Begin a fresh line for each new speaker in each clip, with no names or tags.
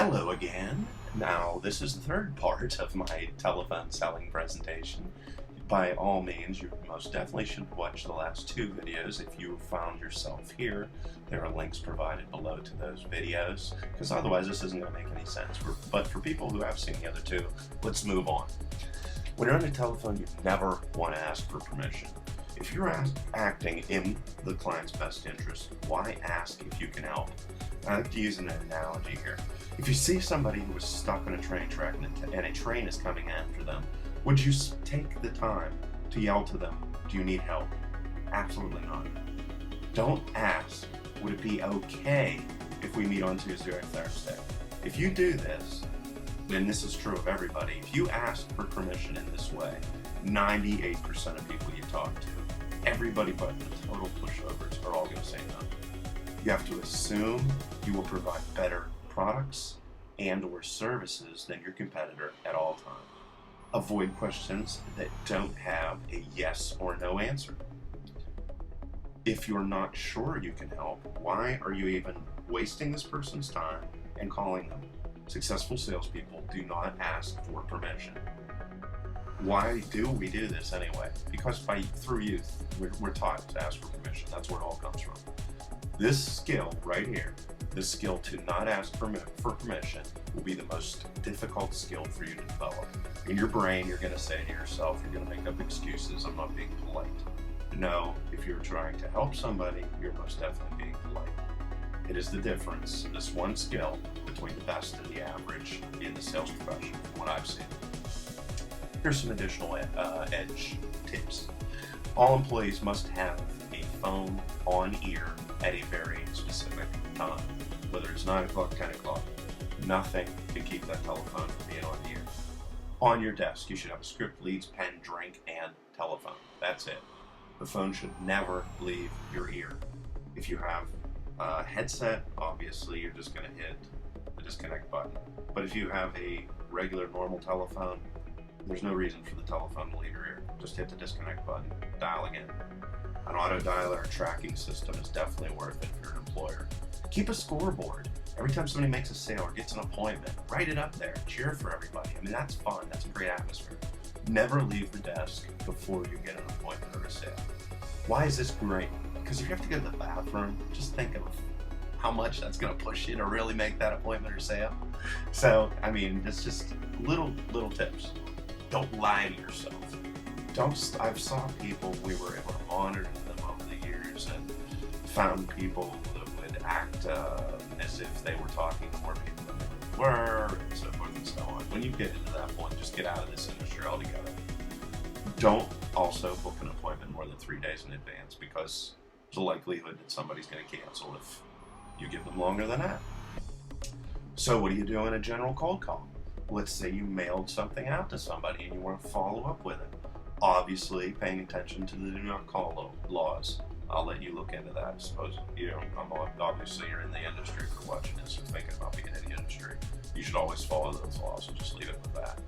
Hello again. Now, this is the third part of my telephone selling presentation. By all means, you most definitely should watch the last two videos. If you found yourself here, there are links provided below to those videos, because otherwise this isn't going to make any sense. But for people who have seen the other two, let's move on. When you're on the telephone, you never want to ask for permission. If you're acting in the client's best interest, why ask if you can help? I like to use an analogy here. If you see somebody who is stuck on a train track and a train is coming after them, would you take the time to yell to them, "Do you need help?" Absolutely not. Don't ask, "Would it be okay if we meet on Tuesday or Thursday?" If you do this, and this is true of everybody, if you ask for permission in this way, 98% of people you talk to, everybody but the total pushovers, are all going to say no. You have to assume you will provide better products and or services than your competitor at all times. Avoid questions that don't have a yes or no answer. If you're not sure you can help, why are you even wasting this person's time and calling them? Successful salespeople do not ask for permission. Why do we do this anyway? Because through youth, we're taught to ask for permission. That's where it all comes from. This skill right here, this skill to not ask for permission, will be the most difficult skill for you to develop. In your brain, you're going to say to yourself, you're going to make up excuses, "I'm not being polite." No, if you're trying to help somebody, you're most definitely being polite. It is the difference, this one skill, between the best and the average in the sales profession, from what I've seen. Here's some additional edge tips. All employees must have a phone on ear at a very specific time, whether it's 9 o'clock, 10 o'clock. Nothing can keep that telephone from being on the ear. On your desk, you should have a script, leads, pen, drink, and telephone. That's it. The phone should never leave your ear. If you have a headset, obviously you're just going to hit the disconnect button. But if you have a regular, normal telephone, there's no reason for the telephone to leave your ear. Just hit the disconnect button, dial again. An auto dialer or tracking system is definitely worth it if you're an employer. Keep a scoreboard. Every time somebody makes a sale or gets an appointment, write it up there. Cheer for everybody. I mean, that's fun. That's a great atmosphere. Never leave the desk before you get an appointment or a sale. Why is this great? Because if you have to go to the bathroom, just think of how much that's going to push you to really make that appointment or sale. So, I mean, it's just little tips. Don't lie to yourself. I've saw people, we were able to monitor them over the years and found people that would act as if they were talking to more people than they were, and so forth and so on. When you get into that point, just get out of this industry altogether. Don't also book an appointment more than 3 days in advance, because there's a likelihood that somebody's going to cancel if you give them longer than that. So what do you do in a general cold call? Let's say you mailed something out to somebody and you want to follow up with it. Obviously, paying attention to the do not call laws. I'll let you look into that. I suppose obviously you're in the industry for watching this or thinking about being in the industry. You should always follow those laws and just leave it with that.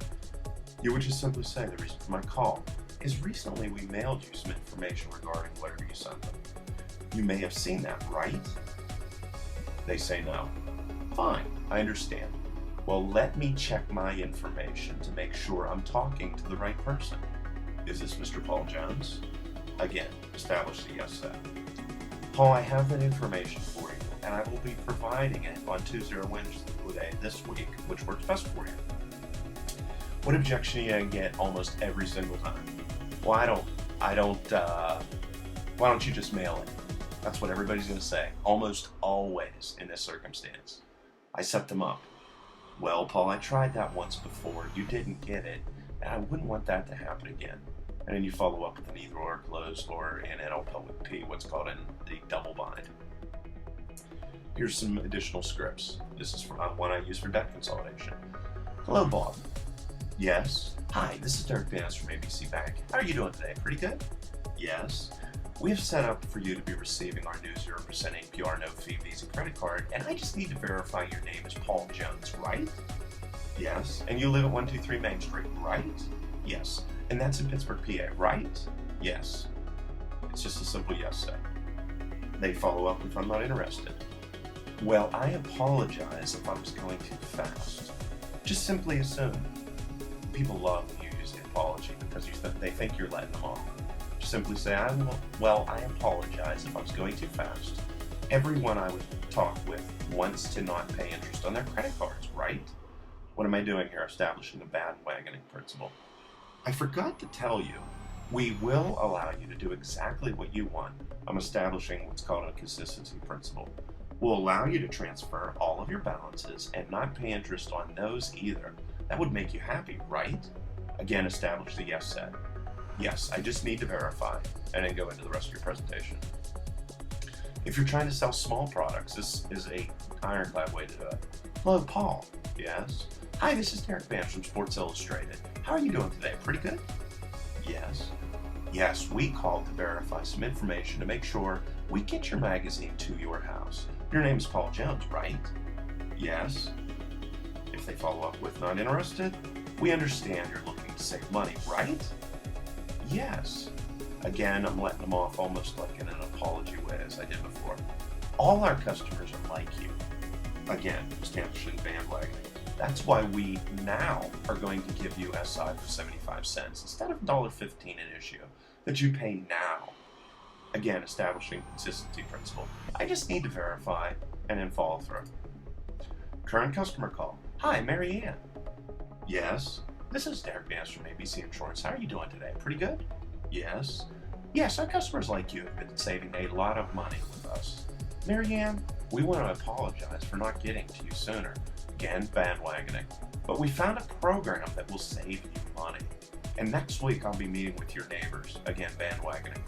You would just simply say, "The reason for my call is recently we mailed you some information regarding whatever you sent them. You may have seen that, right?" They say no. Fine, I understand. Well, let me check my information to make sure I'm talking to the right person. Is this Mr. Paul Jones? Again, establish the yes set. "Paul, I have that information for you, and I will be providing it on Tuesday or Wednesday this week, which works best for you." What objection are you going to get almost every single time? "Well, why don't you just mail it?" That's what everybody's going to say, almost always in this circumstance. I set them up. "Well, Paul, I tried that once before. You didn't get it, and I wouldn't want that to happen again." And then you follow up with an either or close, or an NLP, what's called the double bind. Here's some additional scripts. This is from one I use for debt consolidation. "Hello, Bob." "Yes." "Hi, this is Derek Banis from ABC Bank. How are you doing today? Pretty good?" "Yes. We have set up for you to be receiving our new 0% APR no-fee Visa credit card, and I just need to verify your name is Paul Jones, right?" "Yes." "And you live at 123 Main Street, right?" "Yes." "And that's in Pittsburgh, PA, right?" "Yes." It's just a simple yes set. They follow up with, "I'm not interested." Well, I apologize if I was going too fast. Just simply assume. People love when you use the apology because they think you're letting them off. Just simply say, I apologize if I was going too fast. Everyone I would talk with wants to not pay interest on their credit cards, right? What am I doing here? Establishing a bandwagoning principle. I forgot to tell you, we will allow you to do exactly what you want. I'm establishing what's called a consistency principle. We'll allow you to transfer all of your balances and not pay interest on those either. That would make you happy, right? Again, establish the yes set. Yes, I just need to verify, and then go into the rest of your presentation. If you're trying to sell small products, this is a ironclad way to do it. Hello, Paul. Yes. Hi, this is Derek Vance from Sports Illustrated. How are you doing today? Pretty good? Yes. Yes, we called to verify some information to make sure we get your magazine to your house. Your name's Paul Jones, right? Yes. If they follow up with not interested, we understand you're looking to save money, right? Yes. Again, I'm letting them off almost like in an apology way as I did before. All our customers are like you. Again, establishing bandwagoning. That's why we now are going to give you SI for 75 cents instead of $1.15 an issue that you pay now. Again, establishing consistency principle. I just need to verify and then follow through. Current customer call. Hi, Mary Ann. Yes. This is Derek Vance from ABC Insurance. How are you doing today? Pretty good? Yes. Yes, our customers like you have been saving a lot of money with us. Mary Ann, we want to apologize for not getting to you sooner. Again, bandwagoning. But we found a program that will save you money. And next week I'll be meeting with your neighbors. Again, bandwagoning.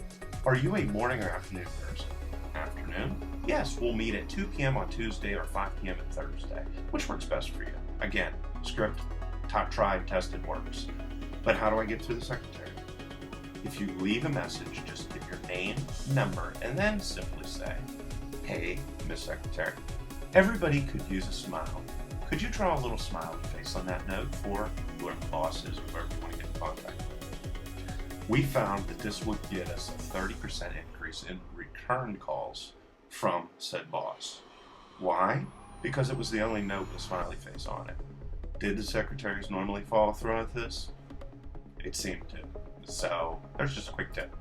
Are you a morning or afternoon person? Afternoon? Yes, we'll meet at 2 p.m. on Tuesday or 5 p.m. on Thursday. Which works best for you? Again, script, tried, tested, works. But how do I get through the secretary? If you leave a message, just give your name, number, and then simply say, hey, Miss Secretary, everybody could use a smile. Could you draw a little smiley face on that note for whoever the boss is or whoever you want to get in contact with? We found that this would get us a 30% increase in return calls from said boss. Why? Because it was the only note with a smiley face on it. Did the secretaries normally follow through with this? It seemed to. So there's just a quick tip.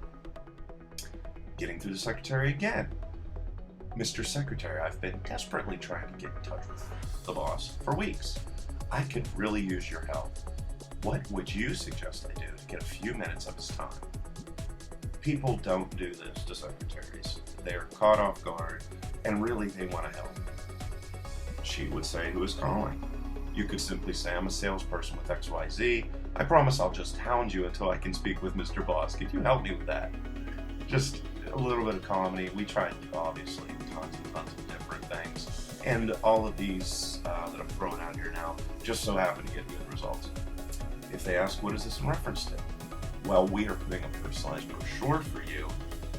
Getting through the secretary again. Mr. Secretary, I've been desperately trying to get in touch with the boss for weeks. I could really use your help. What would you suggest I do to get a few minutes of his time? People don't do this to secretaries. They're caught off guard, and really they want to help. She would say, who is calling? You could simply say, I'm a salesperson with XYZ. I promise I'll just hound you until I can speak with Mr. Boss. Could you help me with that? Just a little bit of comedy. We tried, obviously, tons and tons of different things. And all of these that I'm throwing out here now just so happen to get good results. If they ask, what is this in reference to? Well, we are putting a personalized brochure for you,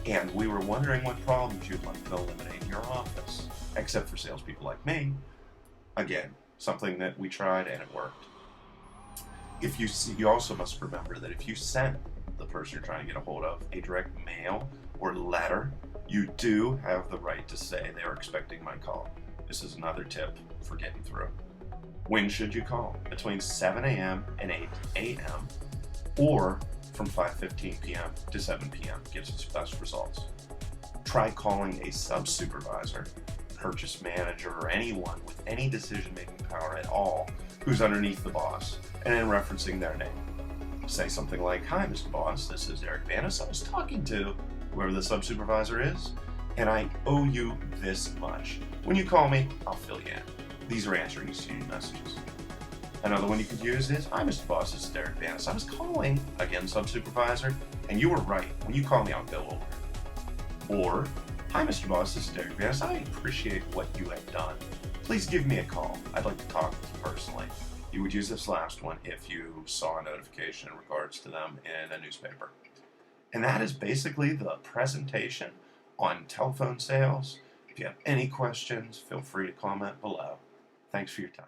and we were wondering what problems you'd like to eliminate in your office, except for salespeople like me. Again, something that we tried and it worked. If you also must remember that if you sent the person you're trying to get a hold of a direct mail or letter, you do have the right to say they are expecting my call. This is another tip for getting through. When should you call? Between 7 a.m. and 8 a.m. or from 5:15 p.m. to 7 p.m. gives us best results. Try calling a sub-supervisor, purchase manager, or anyone with any decision-making power at all who's underneath the boss, and then referencing their name. Say something like, hi, Mr. Boss, this is Derek Vance. I was talking to whoever the sub-supervisor is, and I owe you this much. When you call me, I'll fill you in. These are answering student messages. Another one you could use is, hi, Mr. Boss, this is Derek Vance. I was calling, again, sub-supervisor, and you were right. When you call me, I'll bill over. Or, hi, Mr. Boss, this is Derek Vance. I appreciate what you have done. Please give me a call. I'd like to talk with you personally. You would use this last one if you saw a notification in regards to them in a newspaper. And that is basically the presentation on telephone sales. If you have any questions, feel free to comment below. Thanks for your time.